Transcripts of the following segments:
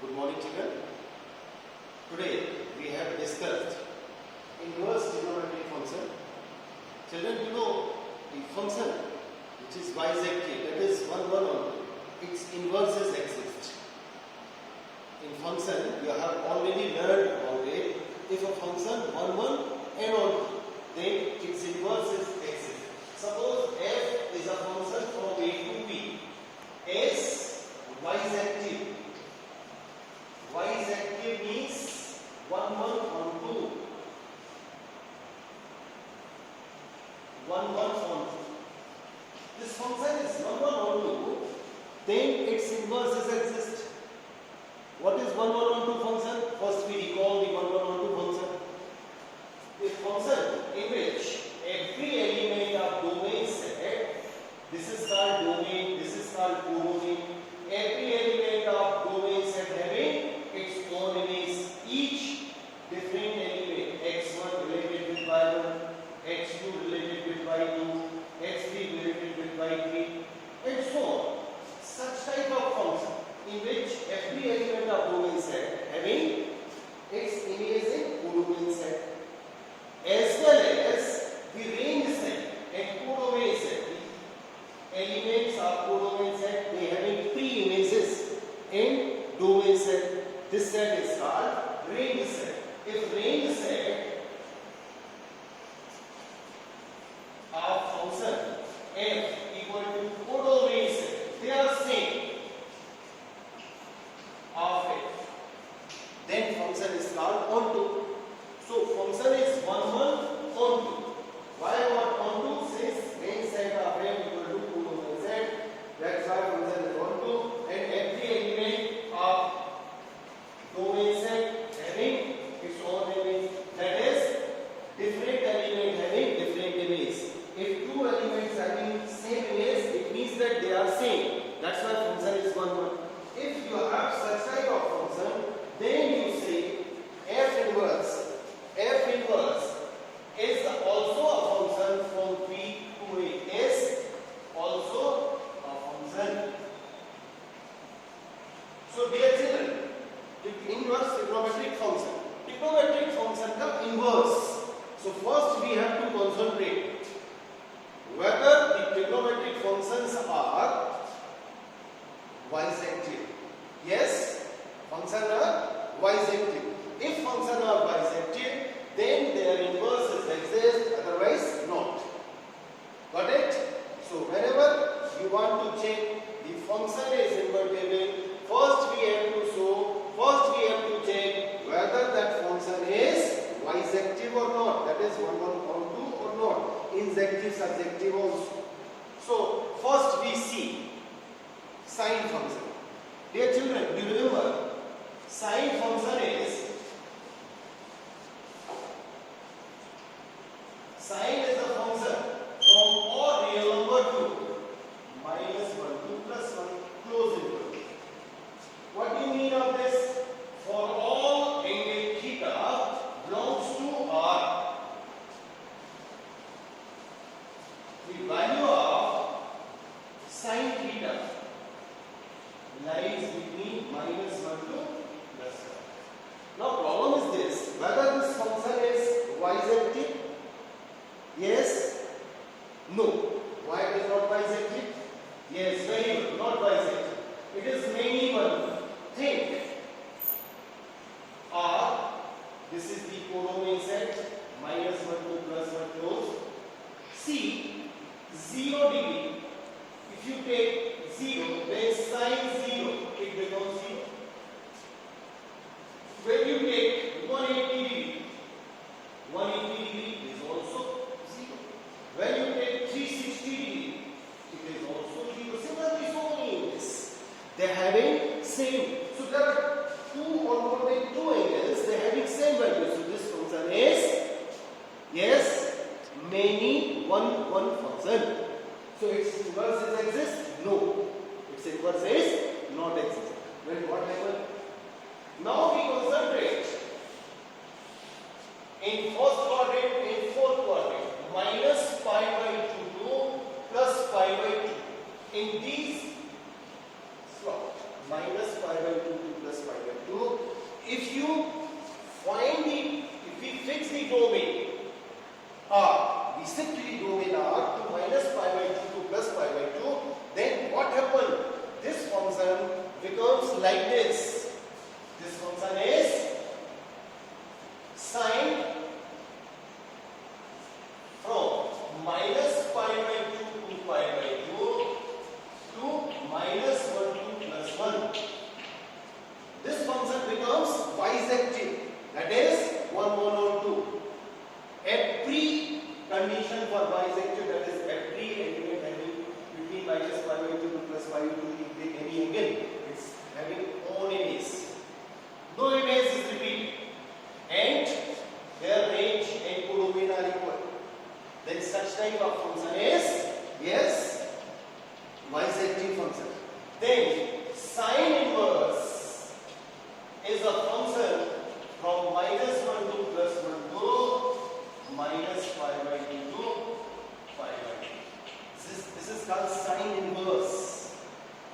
Good morning, children. Today we have discussed inverse trigonometric function. Children, you know the function which is bisected, that is 1, 1 only. Its inverses exist. In function, you have already learned about it. If a function 1, 1 and only, then its inverses exist. Suppose f is a function from a to b. S bisective. Bisective means 1, 1 on 2. 1, 1 on 2. This function is 1, 1 on 2. Then its inverses exist. What is 1, 1 on 2 function? First we recall the 1, 1 on 2 function. The function in which every element of domain set, this is called domain, this is called codomain. Every element of domain set having its own image, each different element, x1 related with y1, x2 related with y2, x3 related with y3, and so on. Such type of function in which every element of domain set having its image in codomain set, as well as the range set and codomain set. The elements of codomain set, they having three images in domain set. This set is called range set. If range set of function f equal to codomain set, they are same of f, then function is called onto. So function is 1, 1 onto. Why not onto? Since range set of f equal to codomain set, that's why function is onto, and every element of domain set having its own image, that is different element having different image. If two elements having same image, it means that they are same. That's why function is 1, 1. If you have such type of function, then you say f inverse. F inverse is also a function from P to A. S also a function. So dear children, the inverse trigonometric function. Trigonometric function का inverse. So first we have to concentrate whether the trigonometric functions are bisective. Yes, functions are bisective. If functions are bisective, then their inverses exist, otherwise not. Got it? So whenever you want to check the function is invertible, first we have to check whether that function is bisective or not. That is 1, 1 on 2 or not. Injective, surjective also. So first we see sine function. Dear children, you remember sine function is sine is a function from all real number to minus 1 to plus 1 close interval. What do you mean of this? For all angle theta belongs to R, the value of sine theta lies between minus 1 to plus 1. Now problem is this, whether this function is bisective? Yes? No. Why it is not bisective? Yes, very good, not bisective. It is many one. Think. R, this is the codomain set, minus 1 to plus 1 close. C, 0 degree. If you take 0, then sine 0, it becomes 0. When you take 180 degree, 180 degree is also 0. When you take 360 degree, it is also 0. Similarly, so many angles, they are having same. So there are two or more than two angles, they are having same value. So this function is, yes, many one function. So its inverses exist? No. Its inverse is not exist. Then what happened? Now we concentrate in first quadrant and fourth quadrant, minus pi by 2 to plus pi by 2. In these slot, minus pi by 2 to plus pi by 2. if you find the, if we fix the domain R, we set the domain R to minus pi by 2 to plus pi by 2, then what happened? This function becomes like this. This function is sine from minus pi by 2 to pi by 2 to minus 1 to plus 1. This function becomes bisective, that is 1, 1 or 2. At pre-condition for bisective, that is at pre-element having between minus pi by 2 to plus pi by 2, if take any angle, it's having own image. No image is repeated and their range and codomain are equal. Then such type of function is, yes, bisective function. Then sine inverse is a function from minus 1 to plus 1 to minus pi by 2 to pi by 2. This is called sine inverse.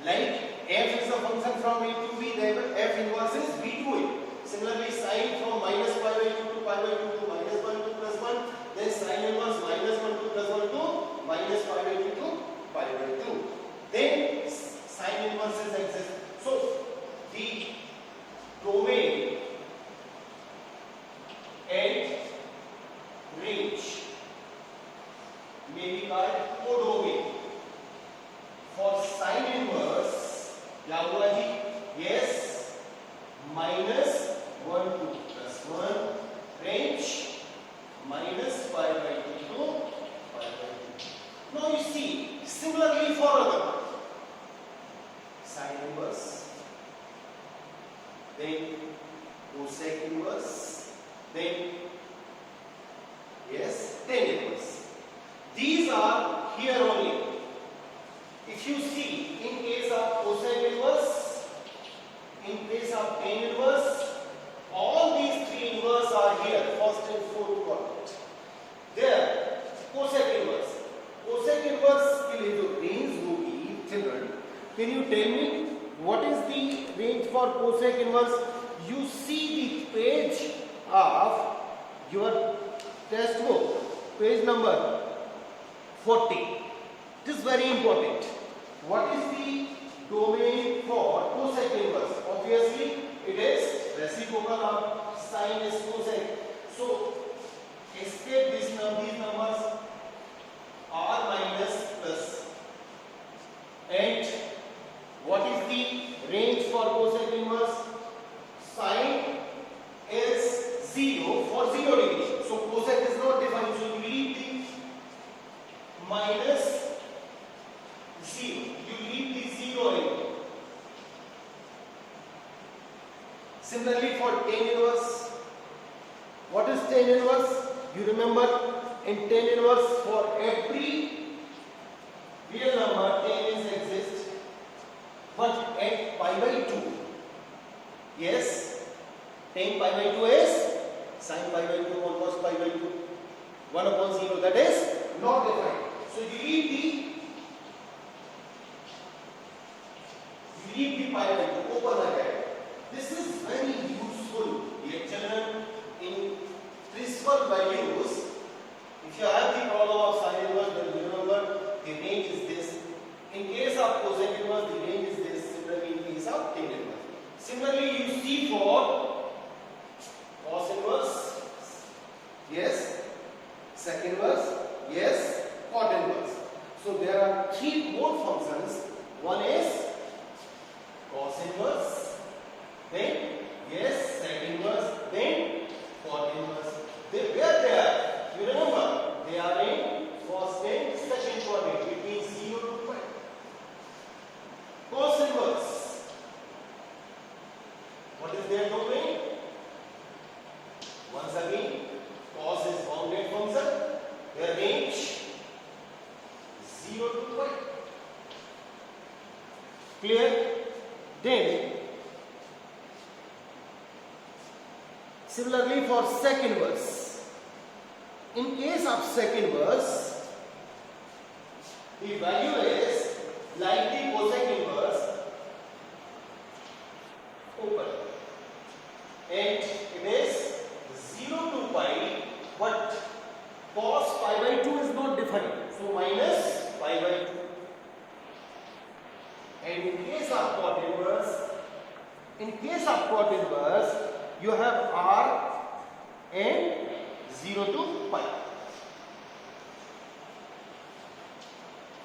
Like f is a function from a to b, then f inverse is b to a. Similarly, sine from minus pi by 2 to pi by 2 to minus 1 to plus 1, then sine inverse minus 1 to plus 1 to minus pi by 2 to pi by 2. Then sine inverses exist. So the domain and range may be called codomain. For sine inverse, क्या हुआ जी? Yes, minus 1 to plus 1, range minus pi by 2 to pi by 2. Now you see, similarly for other sine inverse, then cosec inverse, then yes, tan inverse. These are here only. If you see, in case of cosec inverse, in case of tan inverse, all these three inverse are here, first and fourth quadrant. There, cosec inverse. Cosec inverse के लिए जो range होगी, children, can you tell me what is the range for cosec inverse? You see the page of your textbook, page number 40. It is very important. What is the domain for cosec inverse? Obviously, it is reciprocal of sine is cosec. So, escape these numbers r minus plus. And what is the range for cosec inverse? Sine is 0 for 0 degree. So, cosec is not defined. So, you leave the minus 0. You leave the 0 in. Similarly for tan inverse, what is tan inverse? You remember in tan inverse for every real number tan is exists, but at pi by 2, yes, tan pi by 2 is sin pi by 2 or cos pi by 2, 1 upon 0, that is not defined. So you leave the pi by 2 open again. This is very useful, dear children, in principal values. If you have the problem of sine inverse, then you remember the range is this. In case of cosec inverse, the range is this. Similarly, in case of tan inverse. Similarly, you see for cos inverse, yes, sec inverse, yes, cot inverse. So there are three more functions. One is cos inverse, then yes, sec inverse, then cot inverse. Where they are? You remember, they are in first and second quadrant between 0 to pi. Cos inverse. What is their domain? Once again, cos is bounded function. Their range 0 to pi. Clear? Then similarly for sec inverse. In case of sec inverse, the value is like the cosec inverse open. And in case of cot inverse, you have r and 0 to pi.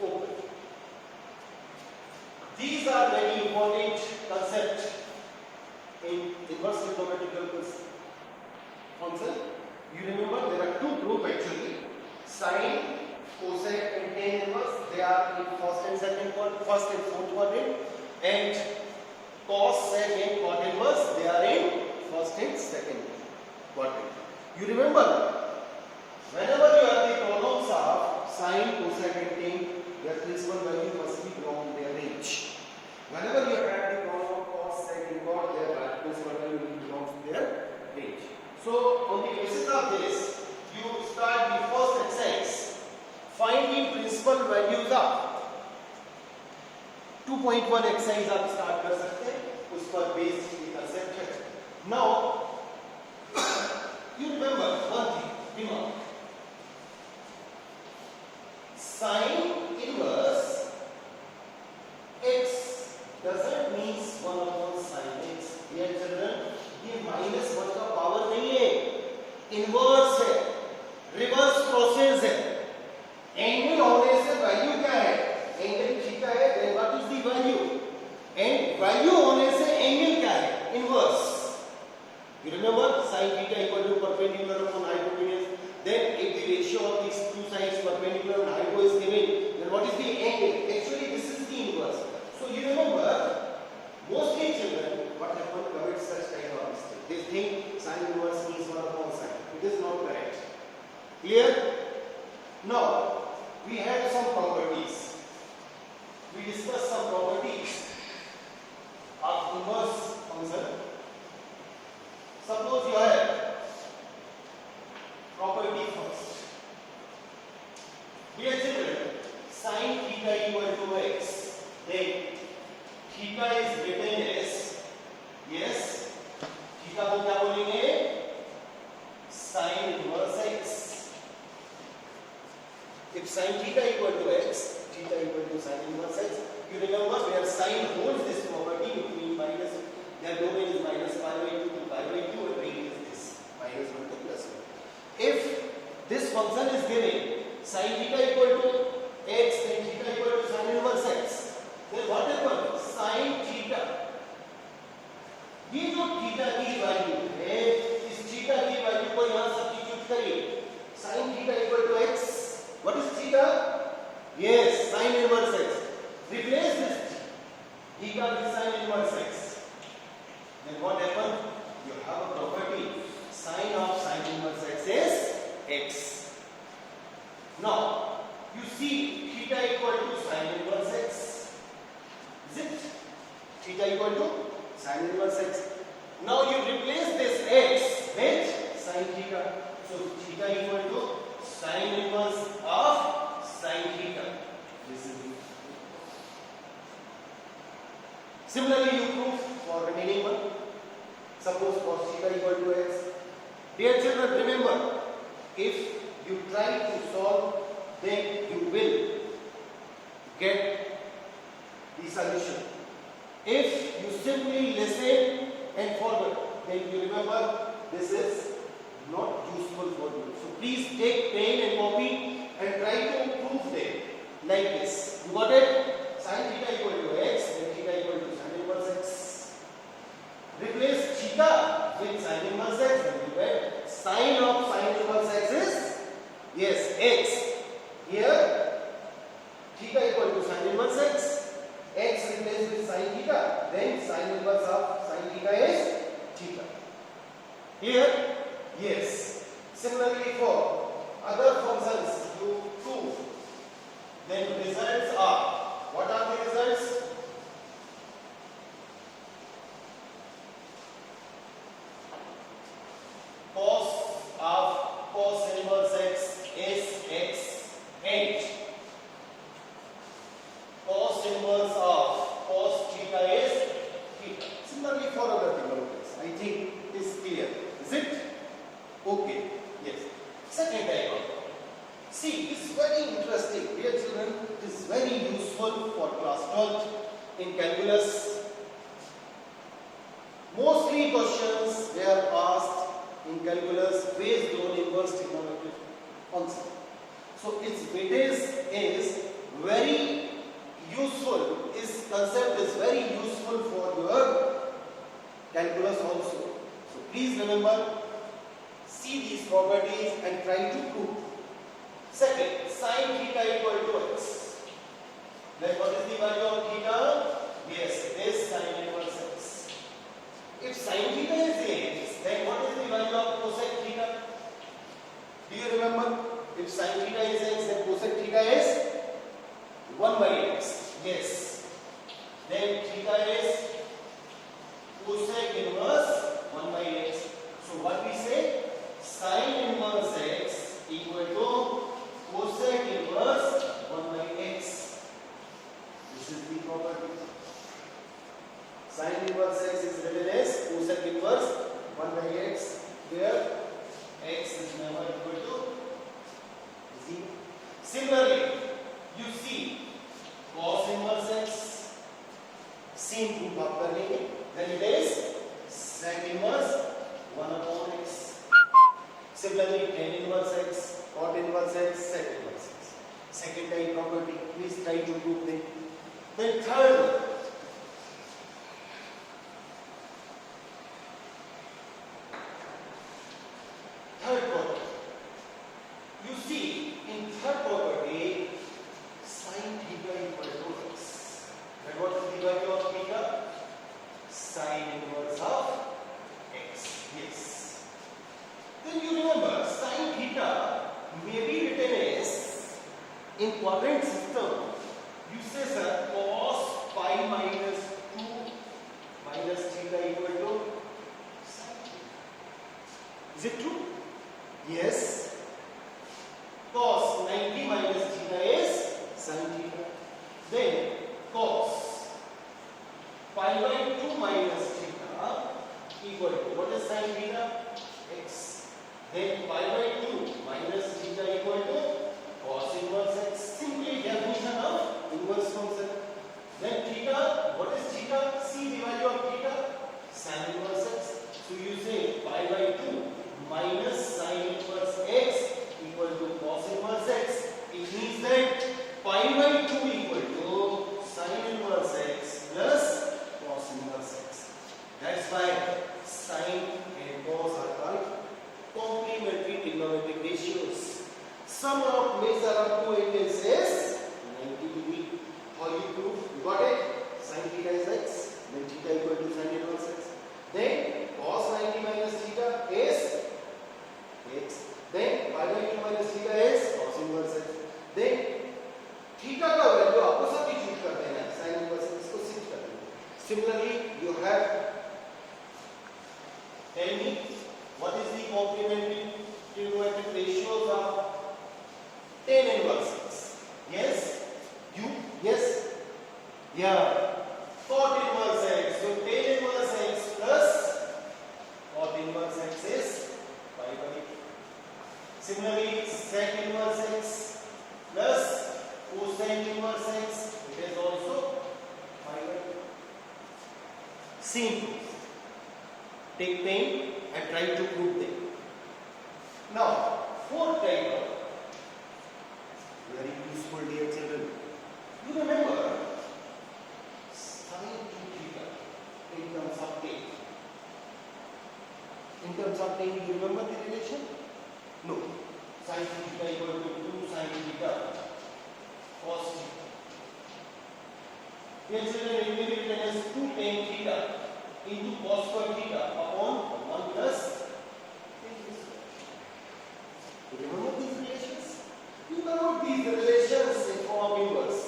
Okay. These are very important concepts in inverse trigonometrical function. You remember there are two groups actually: sine, cosec, and tan inverse. They are in first and fourth quadrant, and cos, sec, and cot inverse. They are in first and second quadrant. You remember, whenever you have the columns of sine, cosec, and tan, their principal value must be from their range. Whenever you have the column of cos, sec, and cot, their principal value will belong to their range. So, on the basis of this, you start the first exercise. Find the principal values of 2.1 exercise आप start कर सकते हैं, उस पर based the concept है. Now, you remember one thing, remember, sine inverse x doesn't means 1 upon sine x. Dear children, ये minus 1 का power नहीं है, inverse है, reverse process है. एंगल होने से वैल्यू क्या है? एंगल थीटा है, then what is the value? And value होने से एंगल क्या है? Inverse. You remember sin theta equal to perpendicular upon hypotenuse. Then if the ratio of these two sides perpendicular and hypo is given, then what is the angle? Actually, this is the inverse. So you remember, mostly children, what happen commit such kind of mistake. They think sin inverse means 1 upon sine. It is not correct. Clear? Now, we had some properties. We discussed some properties of inverse function. Suppose you have property first. Dear children, sin theta equal to x. Then theta is written as, yes, theta को क्या बोलेंगे? Sin inverse x. If sin theta equal to x, theta equal to sin inverse x, you remember where sin holds this property between minus, their domain is minus pi by 2 to pi by 2, and range is this, minus 1 to plus 1. If this function is given, sin theta equal to x, then theta equal to sin inverse x, then what happens? Sin theta, ये जो theta की value है, इस theta की value को यहाँ substitute करिए. sin theta equal to x. What is theta? Yes, sin inverse x. Replace this theta with sin inverse x. Then what happens? You have a property. Sin of sin inverse x is x. Now, you see theta equal to sin inverse x. Is it? Theta equal to sin inverse x. Now you replace this x with sin theta. So theta equal to sin inverse of sin theta. This is it. Similarly, you prove for remaining one. Suppose cos theta equal to x. Dear children, remember, if you try to solve, then you will get the solution. If you simply listen and forget, then you remember this is not useful for you. So please take pen and copy and try to prove them like this. You got it? Sin theta equal to x, then theta equal to sin inverse x. Replace theta with sin inverse x, and you get sin of sin inverse x is, yes, x. Here theta equal to sin inverse x. X replaced with sin theta, then sin inverse of sin theta is theta. Clear? Yes. Similarly, for other functions you prove, then results are, what are the results? Cos of cos inverse x is x, and cos inverse of cos theta is theta. Similarly, for other trigonometries, I think it is clear. Is it? Okay. Yes. Second diagram. See, this is very interesting. Dear children, it is very useful for class 12. calculus. Mostly questions were asked in calculus based on inverse trigonometric concept. So its weightage is very useful. This concept is very useful for your calculus also. So please remember, see these properties and try to prove. Second, sin theta equal to x. Then what is the value of theta? Yes, it is sin inverse x. If sin theta is x, then what is the value of cosec theta? Do you remember? If sin theta is x, then cosec theta is 1 by x. Yes. Then theta is cosec inverse 1 by x. So what we say? Sin inverse x equal to cosec inverse 1 by x. This is the property. Sin inverse x is written as cosec inverse 1 by x, where x is never equal to 0. Similarly, you see cos inverse x, sin को भाग कर लेंगे, then it is sec inverse 1 upon x. Similarly, tan inverse x, cot inverse x, sec inverse x. Second type property, please try to prove them. Then third property. You see, in third property, sin theta equal to x. And what is the value of theta? Sin inverse of x. Yes. Then you remember, sin theta may be written as, in quadrant system, you say, sir, cos pi minus 2 minus theta equal to sin theta. Is it true? Yes. Cos 90 minus theta is sin theta. Then cos pi by 2 minus theta equal to, what is sin theta? X. Then pi by 2 minus theta equal to cos inverse x. Simply definition of inverse function. Then theta, what is theta? See the value of theta? Sin inverse x. So you say pi by 2 minus sin inverse x equal to cos inverse x. It means that pi by 2 equal to sin inverse x plus cos inverse x. That's why sin and cos are called complementary trigonometric ratios. Sum of measure of two angles is 90 degree. How you prove? You got it? Sin theta is x, then theta equal to sin inverse x. Then cos 90 minus theta is x. Then pi by 2 minus theta is cos inverse x. Then theta का value आपको substitute कर देना है, sin inverse x को shift कर देना है. Similarly, you have, tell me what is the complementary trigonometric ratios of tan inverse x? Yes? You? Yes? Yeah. Cot inverse x. So tan inverse x plus cot inverse x is pi by 2. Similarly, sec inverse x plus cosec inverse x, it is also pi by 2. Same. Take them and try to prove them. Now, fourth type of very useful, dear children. You remember sin 2 theta in terms of tan. In terms of tan, you remember the relation? No. Sin theta equal to 2 sin theta cos theta. Dear children, it may be written as 2 tan theta into cos square theta upon 1 plus tan square. You remember these relations? You cannot these relations in form of inverse.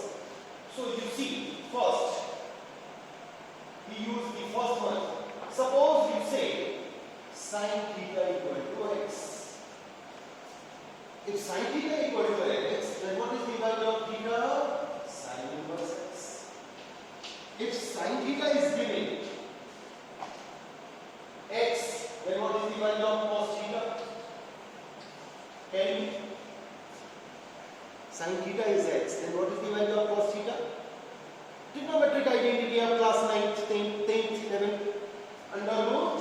So you see, first, we use the first one. Suppose you say sin theta equal to x. If sin theta equal to x, then what is the value of theta? Sin inverse x. If sin theta is given x, then what is the value of cos theta? Tell me. Sin theta is x, then what is the value of cos theta? Trigonometric identity of class 9th, 10th, 11th, under root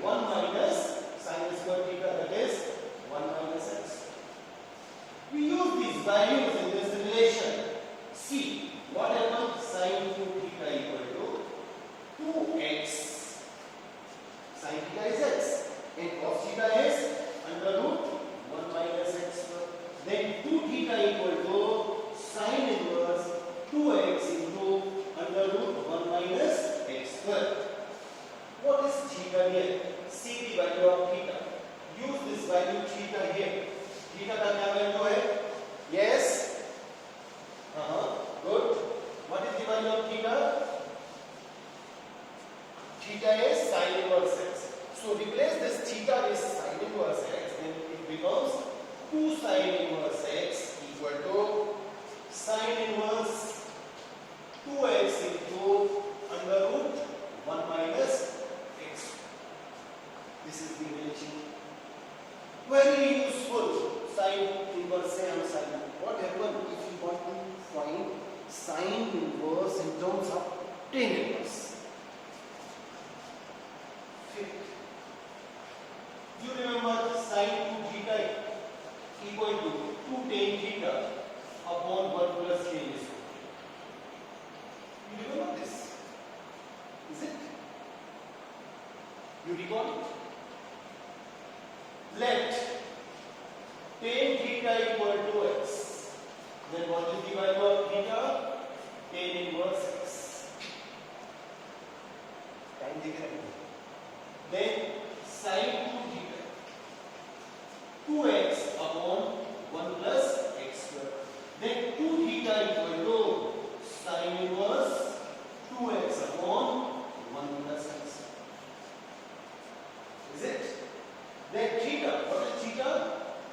1 minus sin square theta, that is 1 minus x. We use these values in this relation. See what happens. Sin 2 theta equal to 2x. Sin theta is x and cos theta is under root 1 minus x square. Then 2 theta equal to sin inverse 2x into under root 1 minus x square. What is theta here? See the value of theta. Use this value theta here. Theta का क्या value है? Yes. Good. What is the value of theta? Theta is sin inverse x. So replace this theta with sin inverse x, then it becomes 2 sin inverse x equal to sin inverse 2x into under root 1 minus x. This is the relation. Very useful. Sin inverse से हम sin. What happens if you want to find sin inverse in terms of tan inverse? You remember sin 2 theta equal to 2 tan theta upon 1 plus tan square. You remember this? Is it? You recall it? Let tan theta equal to x. Then what is the value of theta? Tan inverse x. Tan दिख रहा है. Then sin 2 theta 2x upon 1 plus x square. Then 2 theta equal to sin inverse 2x upon 1 plus x. Is it? Then theta, what is theta?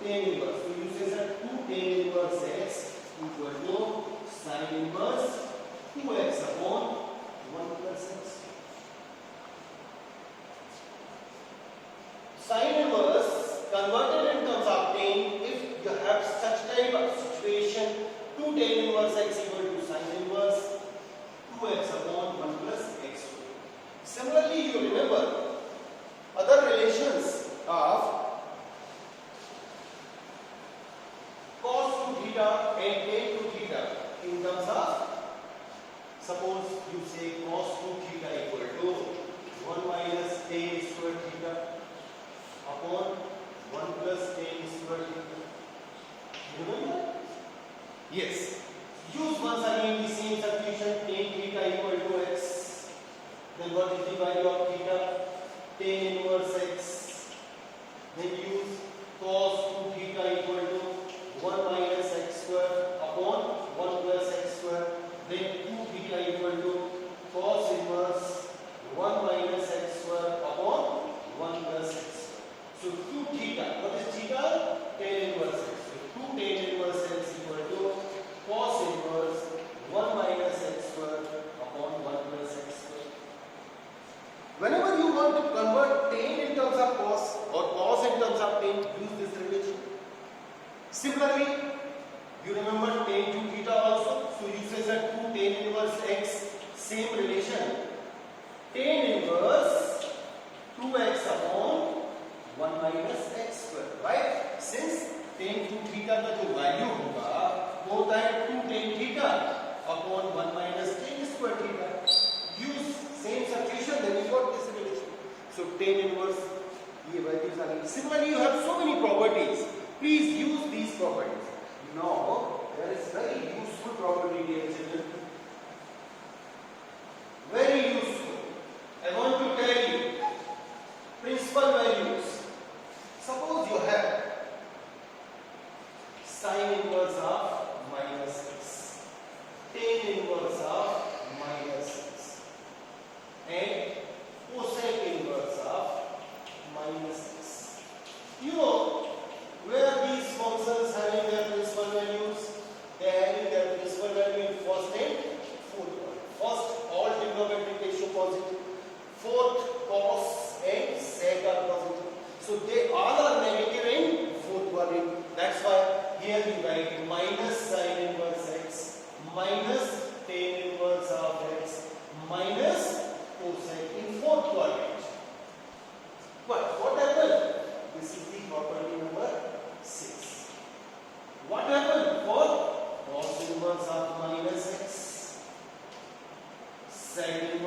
Tan inverse. So you say that 2 tan inverse x equal to sin inverse 2x upon 1 plus x. Sin inverse converted in terms of tan, if you have such type of situation, 2 tan inverse x equal to sin inverse 2x upon 1 plus x. Similarly, you remember other relations of cos 2 theta and tan 2 theta in terms of, suppose you say cos 2 theta equal to 1 minus tan square theta upon 1 plus tan square theta. Remember? Yes. Use once again the same substitution. Tan theta equal to x. Then what is the value of theta? Tan inverse x. Then use cos 2 theta equal to 1 minus x square upon 1 plus x square. Then 2 theta equal to cos inverse 1 minus x square upon 1 plus x square. So 2 theta, what is theta? Tan inverse x. So 2 tan inverse x equal to cos inverse 1 minus x square upon 1 plus x square. Whenever you want to convert tan in terms of cos or cos in terms of tan, use this relation. Similarly, you remember tan 2 theta also. So you say that 2 tan inverse x, same relation. Tan inverse 2x upon 1 minus x square, right? Since tan 2 theta का जो value होगा वो होता है 2 tan theta upon 1 minus tan square theta. Use same substitution, then you got this relation. So tan inverse, ये values are. Similarly, you have so many properties. Please use these properties. Now there is very useful property here, children. Very useful. I want to tell you principal values. Suppose you have sin inverse of minus x, tan inverse of minus x, and cosec inverse of minus x. You know where these functions having their principal values? They are having their principal value in first and fourth one. First, all trigonometric ratio positive. Fourth, cos and sec are positive. So they all are negative in fourth quadrant. That's why here we write minus sin inverse x minus tan inverse of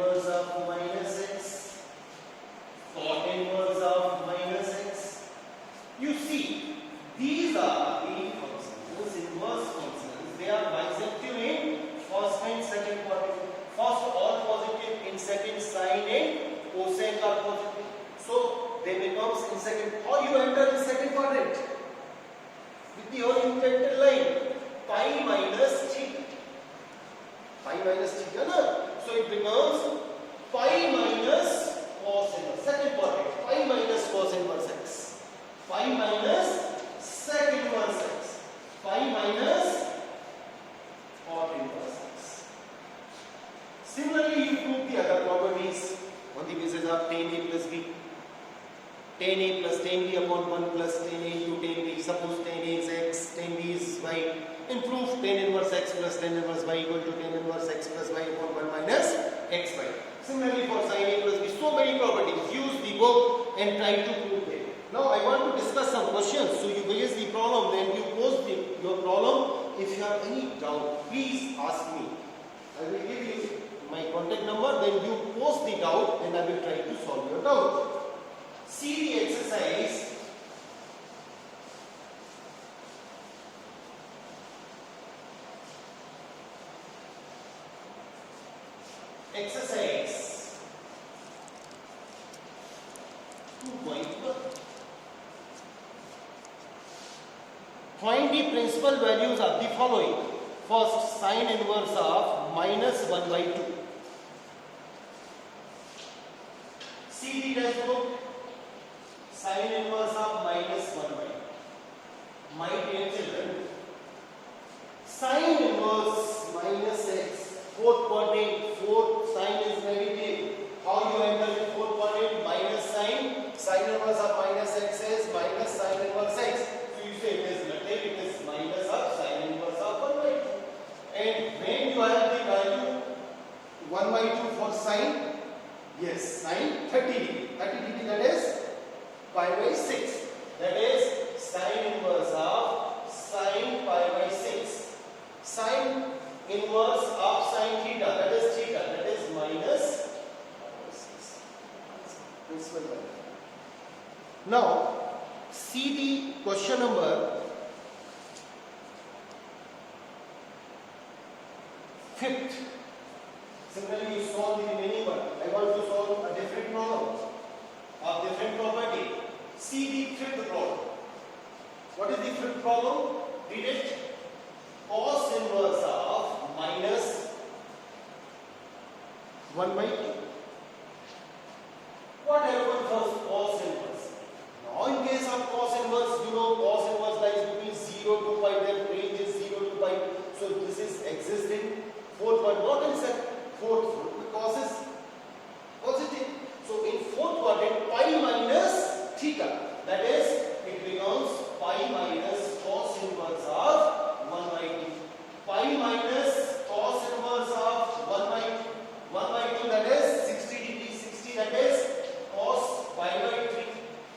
inverse of minus x, cot inverse of minus x. You see, these are the functions, inverse functions. They are bisective in first and second quadrant. First all positive, in second sine and cosine are positive. So they becomes in second. How you enter in second quadrant? With the horizontal line, pi minus theta. Pi minus theta, na? So it becomes pi minus cos inverse. Second quadrant, pi minus cos inverse x. Pi minus sec inverse x. Pi minus cot inverse x. Similarly, you prove the other properties on the basis of tan a plus b. Tan a plus tan b upon 1 plus tan a into tan b. Suppose tan a is x, tan b is y. In proof, tan inverse x plus tan inverse y equal to tan inverse x plus y upon 1 minus xy. Similarly, for sin a plus b, so many properties. Use the book and try to prove them. Now, I want to discuss some questions. So, you raise the problem, then you pose your problem. If you have any doubt, please ask me. I will give you my contact number, then you pose the doubt and I will try to solve your doubt. See the exercise. Exercise 2.1. Find the principal values of the following. First, sine inverse of minus 1 by 2. See the textbook. Sine inverse of minus 1 by 2. My dear children, sine inverse minus x, fourth quadrant, fourth sine is negative. How you enter the fourth quadrant? Minus sine. Sine inverse of minus x is minus sine inverse x. So you say it is negative, it is minus of sine inverse of 1 by 2. And when you have the value 1 by 2 for sine, yes, sine 30 degree. 30 degree, that is pi by 6. That is sine inverse of sine pi by 6. Sine inverse of sine theta, that is theta, that is minus pi by 6. Principal value. Now, see the question number 5th. Similarly, you solve the remaining one. I want to solve a different problem of different property. See the 5th problem. What is the 5th problem? Read it. Cos inverse of minus 1 by 2. What happened first? Cos inverse. Now, in case of cos inverse, you know cos inverse lies between 0 to pi. Their range is 0 to pi. So, this is existing. Fourth one, not in second. Fourth, cos is positive. So, in fourth quadrant, pi minus theta. That is, it becomes pi minus cos inverse of 1 by 2. Pi minus cos inverse of 1 by 2, that is 60 degree. 60, that is cos pi by 3.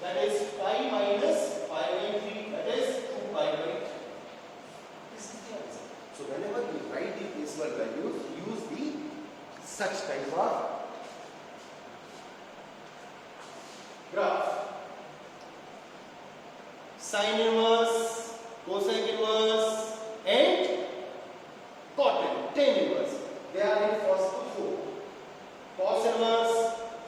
That is pi minus pi by 3. That is 2 pi by 3. This is the answer. So whenever you write the principal values, use the such type of graph. Sine inverse, cosine inverse, and cot, tan inverse. They are in first to fourth. Cos inverse,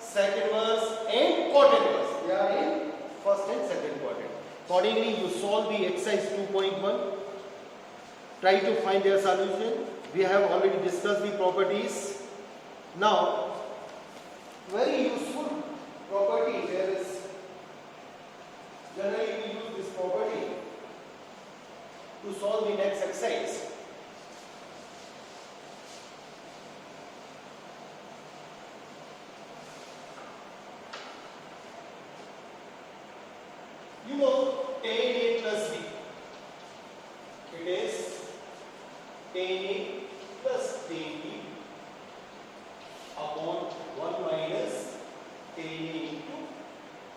sec inverse, and cot inverse. They are in first and second quadrant. Accordingly, you solve the exercise 2.1. Try to find their solution. We have already discussed the properties. Now, very useful property there is. Generally, we use this property to solve the next exercise. You know tan a plus b. It is tan a plus tan b upon 1 minus tan a into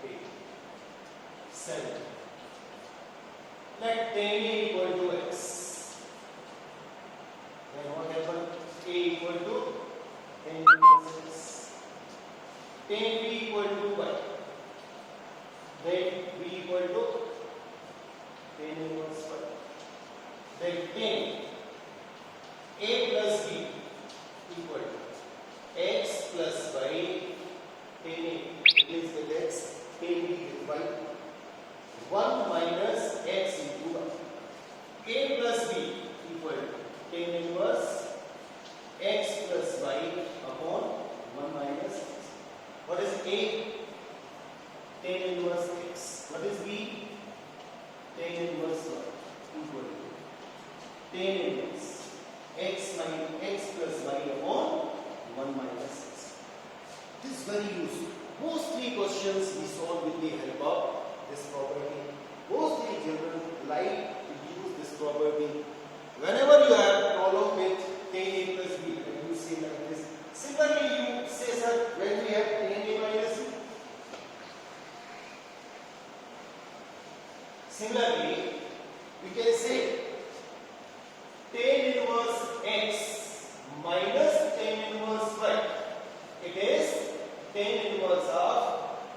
a. 7. Let tan a equal to x. Then what happened? A equal to tan inverse x. tan b equal to what? Then b equal to tan inverse what? Then tan a plus b equal to x plus y tan a replace with x, tan b with y, 1 minus x into y. A plus b equal to tan inverse x plus y upon 1 minus x. What is A? Tan inverse x. What is B? Tan inverse y equal to tan inverse x minus x plus y upon 1 minus x. This is very useful. Mostly questions we solve with the help of this property. Mostly children like to use this property. Whenever you have problem with tan a plus b, when you say like this, similarly you say, sir, when we have tan a minus b. Similarly, we can say tan inverse x minus tan inverse y. It is tan inverse of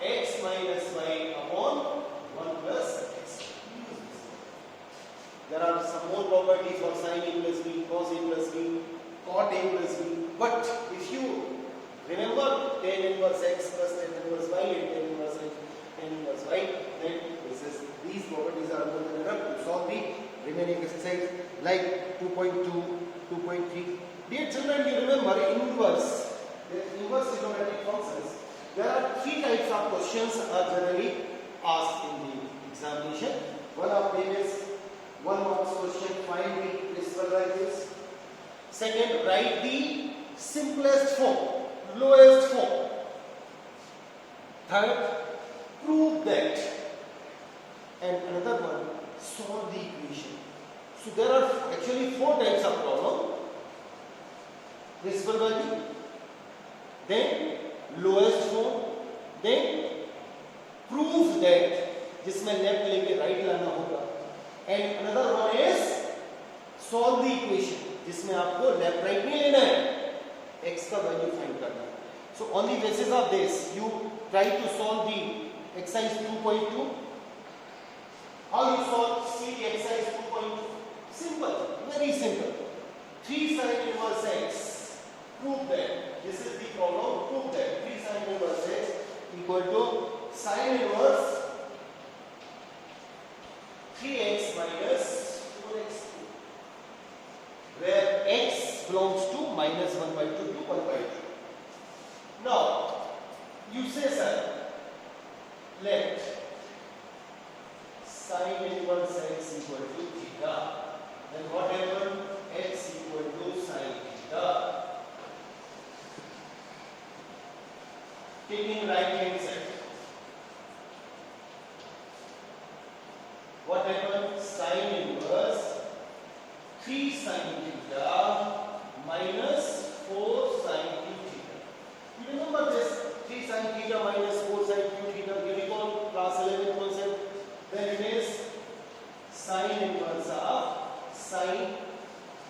x minus y upon 1 plus x. There are some more properties for sin a plus b, cos a plus b, cot a plus b. But if you remember tan inverse x plus tan inverse y and tan inverse y, then these properties are more than enough to solve the remaining exercise like 2.2, 2.3. Dear children, you remember inverse trigonometric functions. There are 3 types of questions are generally asked in the examination. One of them is 1 marks question, find the principal values. Second, write the simplest form, lowest form. Third, prove that. And another one, solve the equation. So there are actually 4 types of problem. Principal value, then lowest form, then prove that, जिसमें left लेके right लाना होगा, and another one is solve the equation, जिसमें आपको left right नहीं लेना है, x का वैल्यू फाइंड करना है. So on the basis of this, you try to solve the exercise 2.2. How you solve? See the exercise 2.2. Simple, very simple. 3 sin inverse x. Prove that. This is the problem. Prove that 3 sin inverse x equal to sin inverse 3x minus 4x, where x belongs to minus 1 by 2 to 1 by 2. Now, you say, sir, let sin inverse x equal to theta. Then what happened? X equal to sin theta. Taking right hand side. What happened? Sin inverse 3 sin theta minus 4 sin theta. You remember this 3 sin theta minus 4 sin theta? You recall class 11 concept? Then it is sin inverse of sin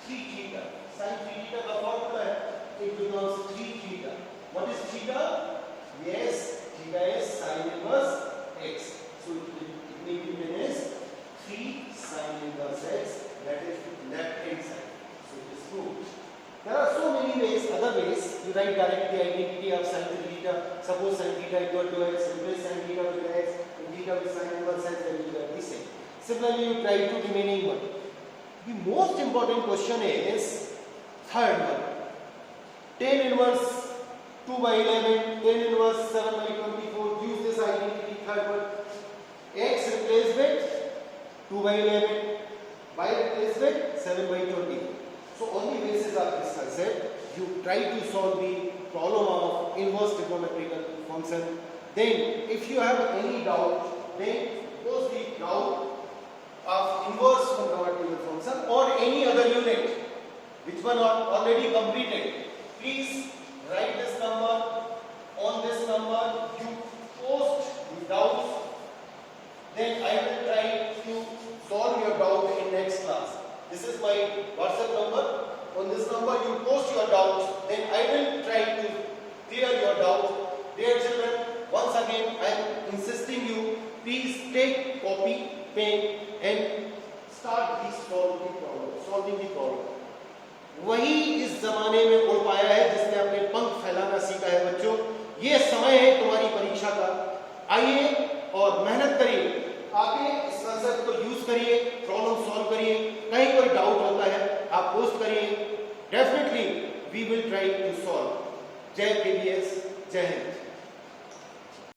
3 theta. Sin 3 theta का formula है. It becomes 3 theta. What is theta? Yes, theta is sin inverse x. So it may be given as 3 sin inverse x, that is left hand side. So it is proved. There are so many ways, other ways. You write directly the identity of sin theta. Suppose sin theta equal to x, replace sin theta with x, and theta with sin inverse x, then you have the same. Similarly, you try to remaining one. The most important question is third one. Tan inverse 2 by 11, tan inverse 7 by 24. Use this identity, third one. X replaced with 2 by 11, y replaced with 7 by 24. So on the basis of this concept, you try to solve the problem of inverse trigonometrical function. Then if you have any doubt, then pose the doubt of inverse trigonometrical function or any other unit which one are already completed. Please write this number. On this number you post the doubts. Then I will try to solve your doubt in next class. This is my WhatsApp number. On this number you post your doubts. Then I will try to clear your doubt. Dear children, again I am insisting you, please take copy, pen and start this solving the problem. वही इस जमाने में उड़ पाया है जिसने अपने पंख फैलाना सीखा है। बच्चों, ये समय है तुम्हारी परीक्षा का, आइए और मेहनत करिए, आके इस कंसेप्ट को यूज करिए, प्रॉब्लम सॉल्व करिए। कहीं कोई डाउट होता है आप पोस्ट करिए, definitely we will try to solve. जय केवीएस, जय हिंद।